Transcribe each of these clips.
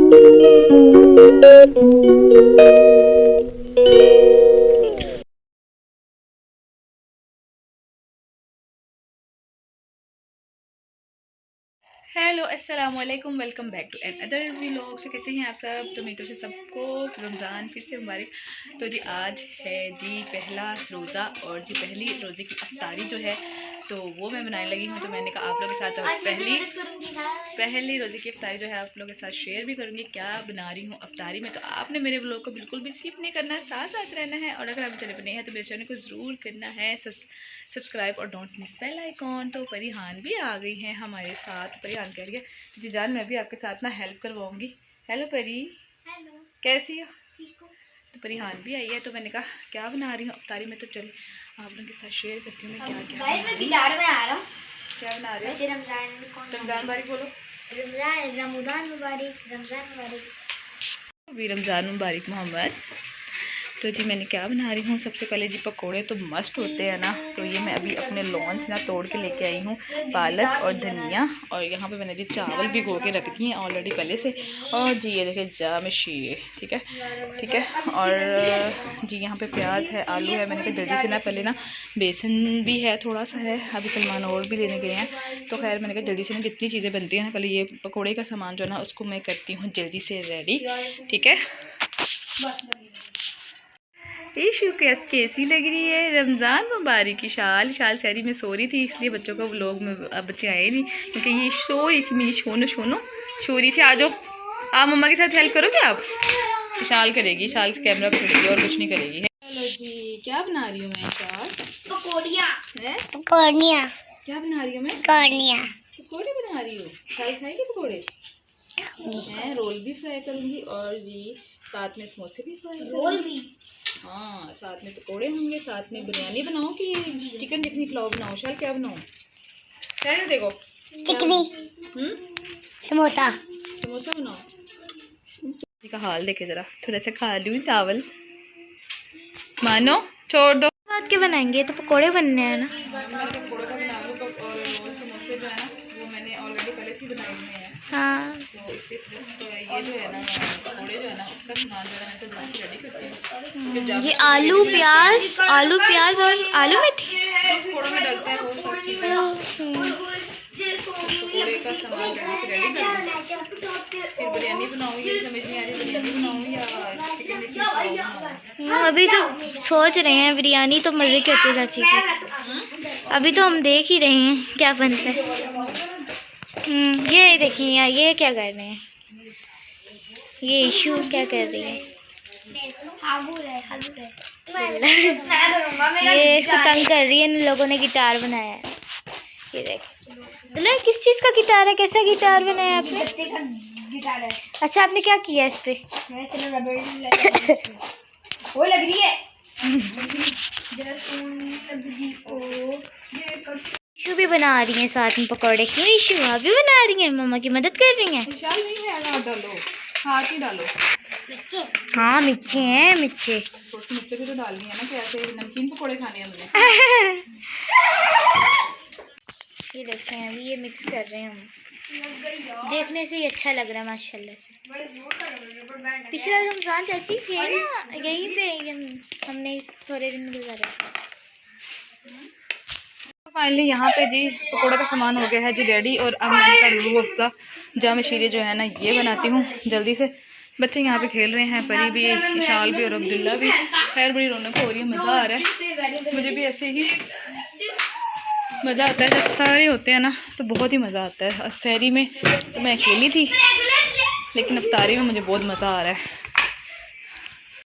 Hello अस्सलाम वालेकुम, welcome back to another vlog. से कैसे हैं आप सब? तो उम्मीद है सबको रमज़ान फिर से मुबारक। तो जी आज है जी पहला रोज़ा और जी पहली रोज़े की अफ्तारी जो है तो वो मैं बनाने लगी हूँ। तो मैंने कहा आप लोगों के साथ पहली रोज़े की अफ्तारी जो है आप लोगों के साथ शेयर भी करूँगी क्या बना रही हूँ अफ्तारी में। तो आपने मेरे व्लॉग को बिल्कुल भी स्किप नहीं करना है, साथ साथ रहना है। और अगर आप चैनल पर नए हैं तो मेरे चैनल को ज़रूर करना है सब्सक्राइब और डोंट मिस बेल आइकॉन। तो परिहान भी आ गई हैं हमारे साथ। परिहान कह रही है जी जान मैं भी आपके साथ ना हेल्प करवाऊंगी। हेलो परी, हेलो, कैसी हो? ठीक हो? तो परिहान भी आई है। तो मैंने कहा क्या बना रही हूँ अफ्तारी में, तो चल आप लोगों के साथ शेयर करती हूँ मैं क्या क्या गाइस मैं गिटार में आ रहा हूँ। क्या बना रही वैसे हो? रमजान में कौन रमज़ान मुबारक बोलो। रमजान मुबारक, रमजान मुबारक। भी रमज़ान मुबारक मोहम्मद। तो जी मैंने क्या बना रही हूँ, सबसे पहले जी पकोड़े तो मस्ट होते हैं ना। तो ये मैं अभी अपने लॉन से ना तोड़ के लेके आई हूँ पालक और धनिया। और यहाँ पे मैंने जी चावल भी गो के रख दिए हैं ऑलरेडी पहले से। और जी ये देखिए जाम शीरे, ठीक है ठीक है। और जी यहाँ पे प्याज है, आलू है। मैंने कहा जल्दी से ना पहले ना बेसन भी है थोड़ा सा है, अभी सलमान और भी लेने गए हैं। तो खैर मैंने कहा जल्दी से ना जितनी चीज़ें बनती हैं ना पहले ये पकोड़े का सामान जो है ना उसको मैं करती हूँ जल्दी से रेडी, ठीक है। ईशू कैसी लग रही है? रमज़ान मुबारक की शाल शहरी में सो रही थी इसलिए बच्चों को व्लॉग में अब बच्चे आए नहीं क्योंकि ये सो रही थी। मेरी शोनो सो रही थी। आ जाओ आप मम्मा के साथ हेल्प करोगे आप? शाल करेगी, शाल से कैमरा पकड़ेगी और कुछ नहीं करेगी। हेलो जी क्या बना रही हूँ मैं? शाल पकौड़ियाँ क्या बना रही हूँ मैं? पकौड़े बना रही हूँ। शाल खाएगी पकौड़े हैं? रोल भी फ्राई करूँगी और जी साथ में समोसे भी फ्राई करूँगी। हाँ साथ में पकोड़े होंगे, साथ में बिरयानी बनाओ कि चिकन यखनी पुलाव बनाओ? शायद क्या बनाओ? शायद देखो चिकनी समोसा बनाओ। जी का हाल देखे जरा, थोड़ा सा खा लूँ चावल। मानो छोड़ दो। बात के बनाएंगे तो पकोड़े बनने हैं ना। मैंने पकोड़े का बना लूँ और रोल समोसे जो है ना वो मैंने ऑलरेडी पहले से बनाए हुए हैं। हाँ तो इसके सिर्फ ये जो है ना पकोड़े जो है ना उसका सामान जो है मैं तो जल्दी रेडी करती हूँ। ये आलू प्याज और आलू मेथी पकोड़ों में डलता है वो सब चीज़ें। पकोड़े का सामान जल्दी से रेडी कर दूँ, फिर बिरयानी बनाऊँ। ये समझ नहीं आ रही बिरयानी बनाऊँ या चिकन यखनी पुलाव बनाऊँ। अभी तो सोच रहे हैं बिरयानी तो मज़े की होती है चाची की। अभी तो हम देख ही रहे हैं क्या बनता है। ये देखिए यार ये क्या कर रहे हैं, ये इशू क्या कर रही है। ये इसको तंग कर रही है। इन लोगों ने गिटार बनाया है, ये देखिए। दुल्हन किस चीज़ का गिटार है? कैसा गिटार बनाया आपने? अच्छा आपने क्या किया इस पे? वो लग रही है। इशू भी बना रही हैं साथ में पकौड़े। क्यों इशू आप भी बना रही हैं? मम्मा की मदद कर रही हैं। नहीं है ना, डालो हाथ ही डालो। हाँ मिर्चे हैं, मिर्चे थोड़ी सी मिर्ची भी तो डालनी है ना, कैसे नमकीन पकोड़े खाने हैं मुझे। ये देखते हैं अभी ये मिक्स कर रहे हैं हम। देखने से ही अच्छा लग रहा है माशाल्लाह से। पिछला रमजान चाची थे ना यहीं पे हमने थोड़े दिन गुजारा। फाइनली यहाँ पे जी पकोड़े का सामान हो गया है जी रेडी। और अब मैं इनका रूह अफ़ज़ा जाम शीरे जो है ना ये बनाती हूँ जल्दी से। बच्चे यहाँ पे खेल रहे हैं, परी भी, इशाल भी और अब्दुल्ला भी। खैर बड़ी रौनक हो रही है, मज़ा आ रहा है। मुझे भी ऐसे ही मज़ा आता है जब सारे होते हैं ना तो बहुत ही मज़ा आता है। सहरी में तो मैं अकेली थी लेकिन अफ्तारी में मुझे बहुत मज़ा आ रहा है।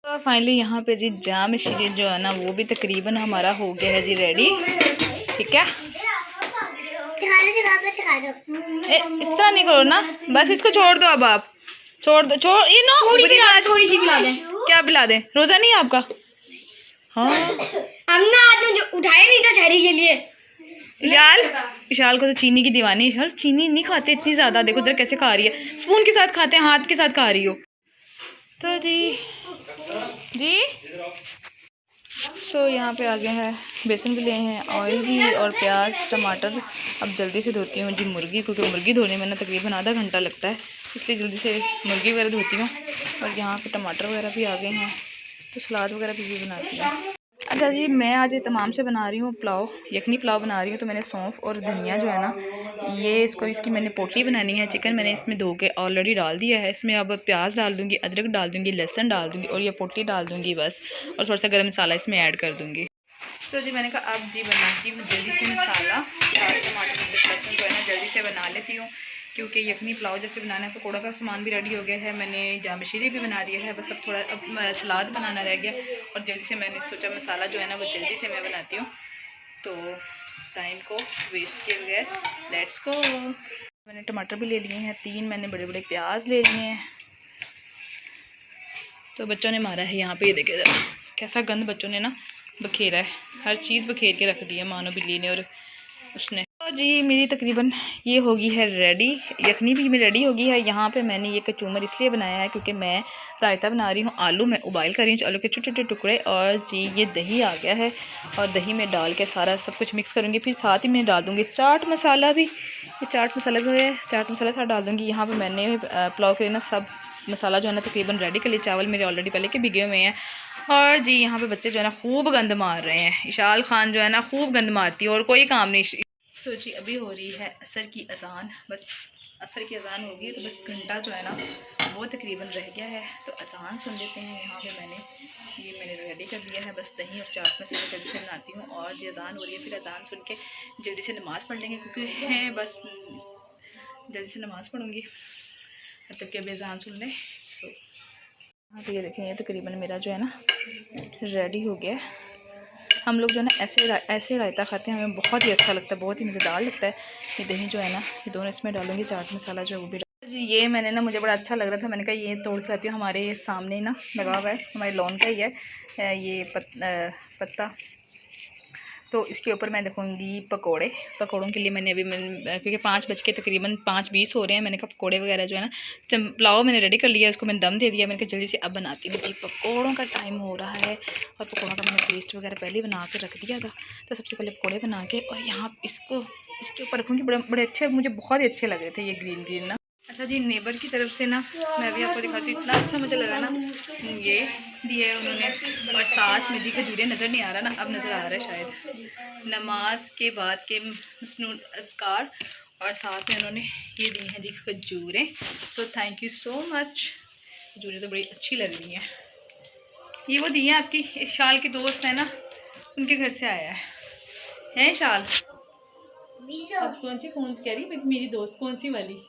तो फाइनली यहाँ पे जी जाम शीरे जो है ना वो भी तकरीबन हमारा हो गया है जी रेडी, ठीक है। इतना नहीं करो ना, बस इसको छोड़ दो। अब आप छोड़ दो, ये नो थोड़ी सी पिला दें। क्या पिला दें? रोज़ा नहीं है आपका? हाँ हमने आज जो उठाया नहीं था सहरी के लिए। इशाल को तो चीनी की दीवानी। इशाल चीनी नहीं खाते इतनी ज़्यादा, देखो उधर कैसे खा रही है, स्पून के साथ खाते हैं, हाथ के साथ खा रही हो। तो जी सो यहाँ पे आ गया है, बेसन भी लिए हैं, ऑयल भी और प्याज टमाटर। अब जल्दी से धोती हूँ जी मुर्गी, क्योंकि मुर्गी धोने में ना तकरीबन आधा घंटा लगता है। इसलिए जल्दी से मुर्गी वगैरह धोती हूँ। और यहाँ पे टमाटर वगैरह भी आ गए हैं, तो सलाद वगैरह भी बनाती हूँ। अच्छा जी, मैं आज तमाम से बना रही हूँ पुलाव, यखनी पुलाव बना रही हूँ। तो मैंने सौंफ और धनिया जो है ना, ये इसकी मैंने पोटली बनानी है। चिकन मैंने इसमें धो के ऑलरेडी डाल दिया है। इसमें अब प्याज डाल दूँगी, अदरक डाल दूँगी, लहसुन डाल दूँगी और ये पोटली डाल दूँगी बस। और थोड़ा सा गर्म मसाला इसमें ऐड कर दूँगी। तो जी मैंने कहा अब जी बनाती हूँ जल्दी से मसाला, प्याज टमाटर लहसुन जो है ना जल्दी से बना लेती हूँ, क्योंकि यखनी पुलाव जैसे बनाना है। पकौड़ा का सामान भी रेडी हो गया है, मैंने जामशीरी भी बना दिया है, बस अब थोड़ा सलाद बनाना रह गया। और जल्दी से मैंने सोचा मसाला जो है ना वो जल्दी से मैं बनाती हूँ, तो टाइम को वेस्ट किए बगैर लेट्स गो। मैंने टमाटर भी ले लिए हैं, 3 मैंने बड़े बड़े प्याज ले लिए हैं। तो बच्चों ने मारा है यहाँ पे, ये देखे ज़रा कैसा गंद बच्चों ने ना बखेरा है, हर चीज़ बखेर के रख दी है मानो बिल्ली ने और उसने। तो जी मेरी तकरीबन ये होगी है रेडी, यखनी भी मेरी रेडी होगी है। यहाँ पे मैंने ये कचूमर इसलिए बनाया है क्योंकि मैं रायता बना रही हूँ, आलू मैं उबाइल कर रही हूँ, आलू के छोटे छोटे टुकड़े। और जी ये दही आ गया है, और दही में डाल के सारा सब कुछ मिक्स करूँगी। फिर साथ ही मैं डाल दूँगी चाट मसाला भी, ये चाट मसाला भी है, चाट मसाला साथ डाल दूँगी। यहाँ पर मैंने पुलाव के लिए ना सब मसाला जो है ना तकरीबन रेडी कर लिया। चावल मेरे ऑलरेडी पहले के भिगे हुए हैं। और जी यहाँ पे बच्चे जो है ना खूब गंद मार रहे हैं। इशाल खान जो है ना खूब गंद मारती है और कोई काम नहीं। सो जी अभी हो रही है असर की अजान, बस असर की अजान होगी तो बस घंटा जो है ना वो तकरीबन रह गया है, तो अजान सुन लेते हैं। यहाँ पे मैंने रेडी कर दिया है, बस दही और चाट मसाला जल्दी से बनाती हूँ। और जी अजान हो रही है, फिर अजान सुन के जल्दी से नमाज़ पढ़ लेंगे, क्योंकि है बस जल्दी से नमाज़ पढ़ूँगी तब तक कि अभी अजान सुन लें। सो हाँ तो ये देखें, ये तकरीबन मेरा जो है ना रेडी हो गया है। हम लोग जो है ना ऐसे रायता खाते हैं, हमें बहुत ही अच्छा लगता है, बहुत ही मज़ेदार लगता है। ये दही जो है ना ये दोनों इसमें डालूंगी, चाट मसाला जो है वो भी जी। ये मैंने ना मुझे बड़ा अच्छा लग रहा था, मैंने कहा ये तोड़ के लाती हूँ। हमारे सामने ना लगा हुआ है, हमारे लॉन का ही है ये पत्ता। तो इसके ऊपर मैं देखूँगी पकौड़ों के लिए मैंने अभी क्योंकि 5 बज के तकरीबन 5:20 हो रहे हैं, मैंने कहा पकौड़े वगैरह जो है ना पुलाव मैंने रेडी कर लिया, उसको मैंने दम दे दिया। मैंने कहा जल्दी से अब बनाती हूँ जी, पकौड़ों का टाइम हो रहा है। और पकौड़ों का मैंने पेस्ट वगैरह पहले बना के रख दिया था। तो सबसे पहले पकौड़े बना के और यहाँ इसके ऊपर रखूँगी। बड़े अच्छे, मुझे बहुत ही अच्छे लग रहे थे ये ग्रीन ना। अच्छा जी, नेबर की तरफ से ना मैं भी आपको दिखाती हूँ, इतना अच्छा मुझे लगा ना, ये दिया है उन्होंने। और साथ में जी खजूरें नज़र नहीं आ रहा ना, अब नज़र आ रहा है शायद, नमाज के बाद के मसनून अज़कार। और साथ में उन्होंने ये दी हैं जी खजूरें। So thank you so much. खजूरें तो बड़ी अच्छी लग रही हैं। ये वो दी हैं आपकी इशाल की दोस्त है ना, उनके घर से आया है इशाल। अब कौन सी कह रही मेरी दोस्त, कौन सी वाली?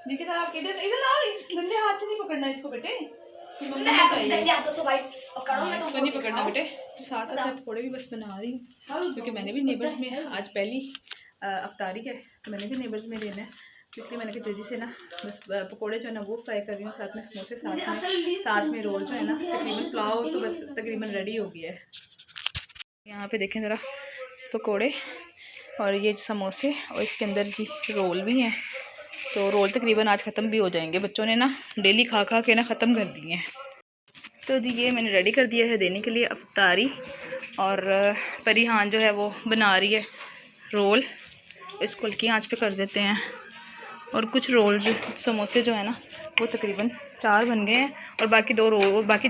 देखिए सर, आप इधर इधर लाओ, इस गंदे हाथ से नहीं पकड़ना इसको बेटे, इसको नहीं पकड़ना बेटे। तो साथ साथ मैं पकौड़े भी बस बना रही हूँ, क्योंकि मैंने भी नेबर्स में आज पहली अफ्तारी है, तो मैंने भी नेबर्स में देना है, तो इसलिए मैंने कहा जल्दी से ना बस पकौड़े जो है ना वो फ्राई कर रही हूँ, साथ में समोसे, साथ में रोल जो है ना। तकरीबन पुलाव तो बस तकरीबन रेडी हो गया है। यहाँ पे देखें ज़रा पकौड़े और ये समोसे, और इसके अंदर जी रोल भी हैं। तो रोल तकरीबन आज ख़त्म भी हो जाएंगे, बच्चों ने ना डेली खा के ना ख़त्म कर दिए हैं। तो जी ये मैंने रेडी कर दिया है देने के लिए अफ्तारी। और परिहान जो है वो बना रही है रोल, इसको हल्की आंच पे कर देते हैं। और कुछ रोल समोसे जो है ना वो तकरीबन 4 बन गए हैं, और बाकी जो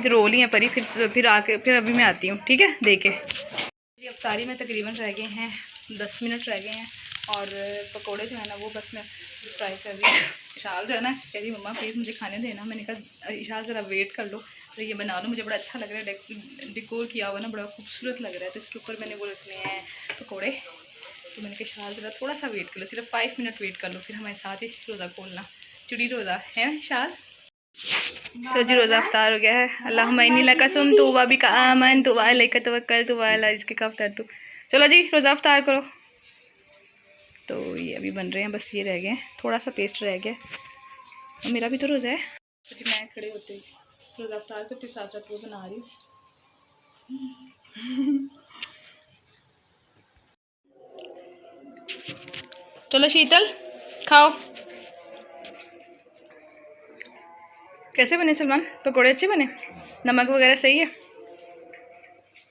रोल ही हैं परी, फिर अभी मैं आती हूँ, ठीक है देखे। ये अफ्तारी में तकरीबन रह गए हैं 10 मिनट रह गए हैं, और पकोड़े जो है ना वो बस मैं फ्राई कर रही हूँ। इशाल जो है ना कह रही मम्मा प्लीज़ मुझे खाने देना। मैंने कहा इशाल ज़रा वेट कर लो, तो ये बना लो, मुझे बड़ा अच्छा लग रहा है, डेकोर किया हुआ ना बड़ा खूबसूरत लग रहा है। तो इसके ऊपर मैंने वो रखने हैं पकोड़े। तो मैंने कहा इशाल ज़रा थोड़ा सा वेट कर लो, सिर्फ 5 मिनट वेट कर लो, फिर हमारे साथ ही रोज़ा खोलना, चुड़ी रोज़ा है इशाल। तो जी रोज़ा अफ्तार हो गया है। अल्लाहुम्मा इन्नी लका सुम तू वा बिका आमन तू वा अलैका तवक्कल तू वा अला रिज़्क़िका अफ्तर तू। चलो जी रोज़ा अफ्तार करो। तो ये अभी बन रहे हैं, बस ये रह गए हैं, थोड़ा सा पेस्ट रह गया। और मेरा भी तो रोज़ा है, तो मैं खड़े होते ही रोज़ा अफ्तार करके साथ साथ वो बना रही हूँ। चलो शीतल खाओ। कैसे बने सलमान पकौड़े? अच्छे बने, नमक वगैरह सही है?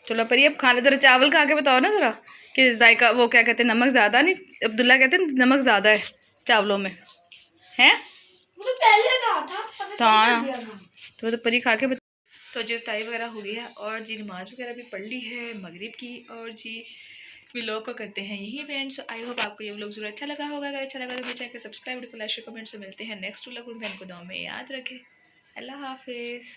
चलो परी अब खाना ज़रा चावल खा के बताओ ना ज़रा कि जायका, वो क्या कहते हैं नमक ज़्यादा नहीं, अब्दुल्ला कहते हैं नमक ज़्यादा है चावलों में, हैं? तो परी खा के तो जी इफ्तारी वगैरह हो गई है और जी नमाज वगैरह भी पढ़ ली है मगरिब की। और जी व्लॉग को करते हैं यही फ्रेंड्स। सो आई होप आपको ये व्लॉग जरूर अच्छा लगा होगा। अगर अच्छा लगा तो मेरे चैनल को सब्सक्राइब, लाइक, कमेंट से मिलते हैं नेक्स्ट व्लॉग में। दुआ में याद रखें। अल्लाह हाफिज़।